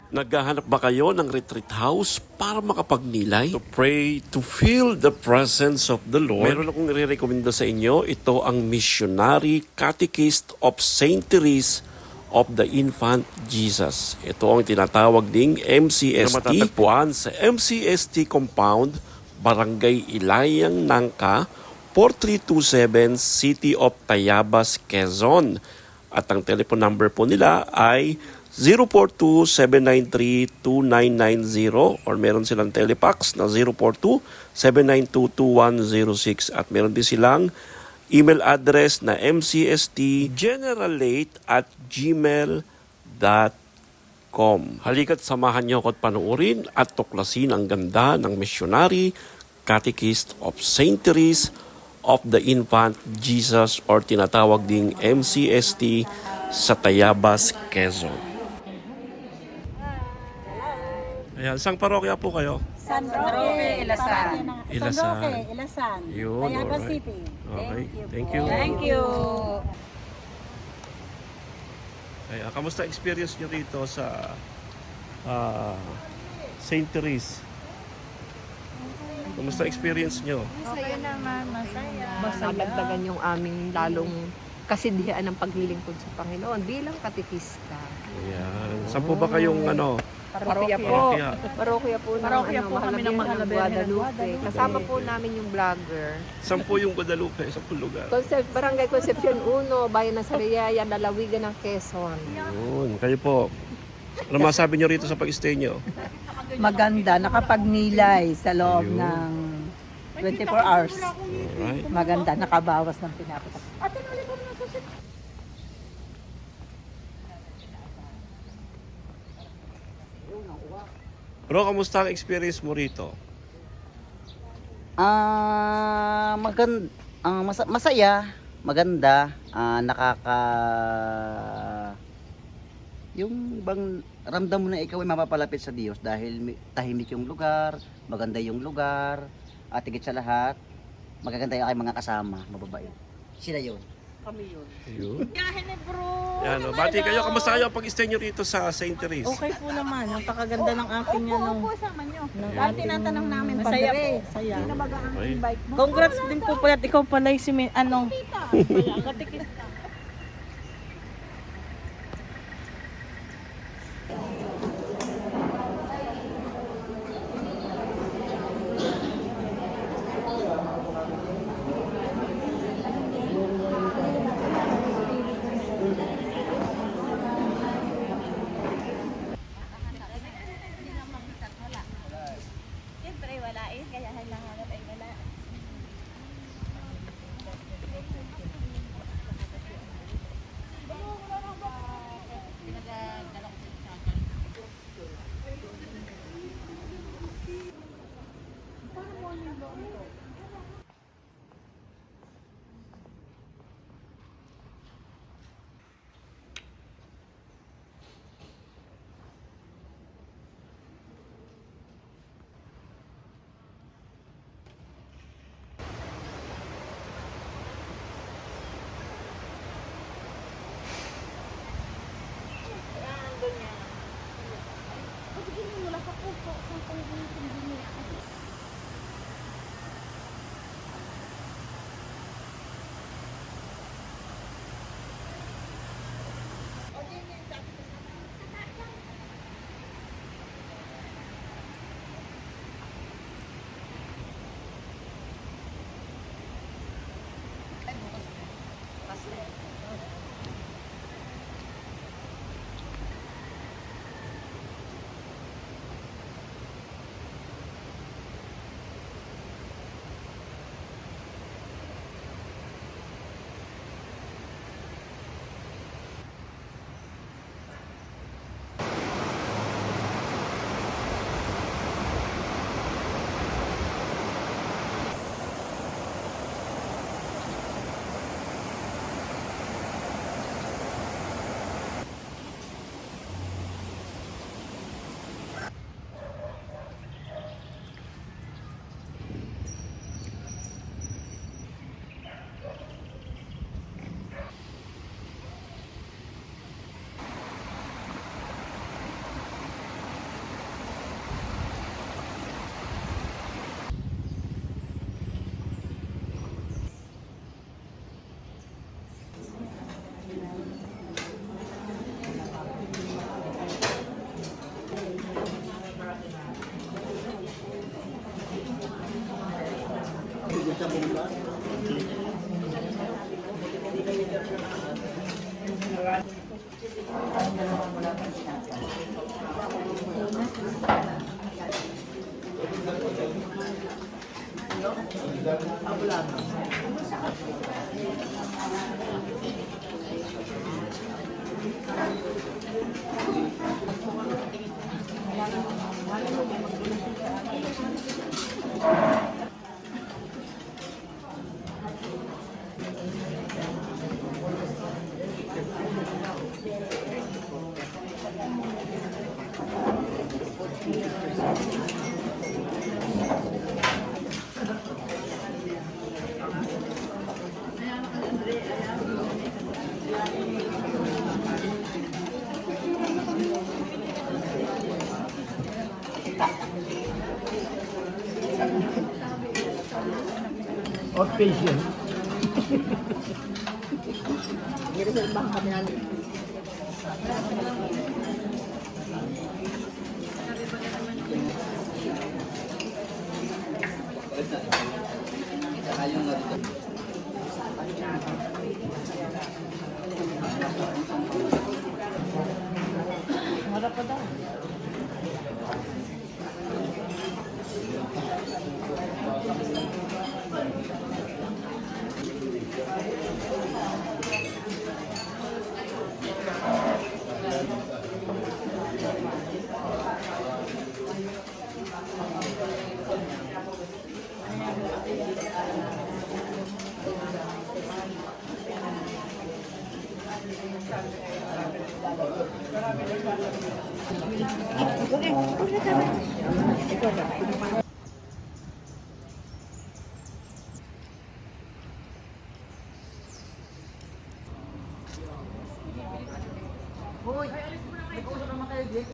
Naghahanap ba kayo ng retreat house para makapagnilay? To pray, to feel the presence of the Lord? Meron akong i-recommenda sa inyo. Ito ang Missionary Catechist of Saint Therese of the Infant Jesus. Ito ang tinatawag ding MCST. Na matatagpuan sa MCST Compound, Barangay Ilayang Nangka, 4327 City of Tayabas, Quezon. At ang telephone number po nila ay 042-793-2990 or meron silang telefax na 042-792-2106 at meron din silang email address na mcstgeneralate@gmail.com. Halika't samahan niyo ako at panuorin at tuklasin ang ganda ng Missionary Catechist of Saint Therese of the Infant Jesus or tinatawag ding MCST sa Tayabas, Quezon. Ayan, saan parokya po kayo? San Roque, Ilasan. Ilasan. San Roque, Ilasan. Yun, Tayabas alright. City. Okay, thank you. Thank you. Ay, kamusta experience nyo rito sa Saint Therese? Kamusta experience nyo? Masaya naman, masaya. Madagdagan yung aming lalong kasindihan ng paglilingkod sa Panginoon bilang katekista. Ayan. Saan po ba kayong Parokya po. Parokya? Parokya po ng Parokya po kami ng Mahal Guadalupe. Kasama po namin yung vlogger. Saan po yung Guadalupe? Saan po lugar? Barangay Concepcion 1, Bayan ng Sariaya, Lalawigan ng Quezon. Yun, kayo po. Ano masabi nyo rito sa pag-stay nyo? Maganda, nakapagnilay sa loob Ayun. ng 24 hours. Alright. Maganda, nakabawas ng pinapatak. Bro, kamusta ang experience mo rito? Masaya, maganda, yung bang ramdam mo na ikaw ay mapapalapit sa Diyos dahil tahimik yung lugar, maganda yung lugar, at higit sa lahat, magaganda yung aking mga kasama, mababait. Sila yun. Ayun. Gahin eh bro. Yan, bati kayo. Kamusta kayo ang pag-stay nyo rito sa Saint Therese? Okay po naman, ang pakaganda ng aking Opo, sama nyo. ng Dati ating- tinatanong namin Masaya padre. po, saya. Sino ba ang Okay. invite mo? Congrats din po pala at ikaw pala yung Katikista. Siyempre wala eh, kaya hinahanap ay wala.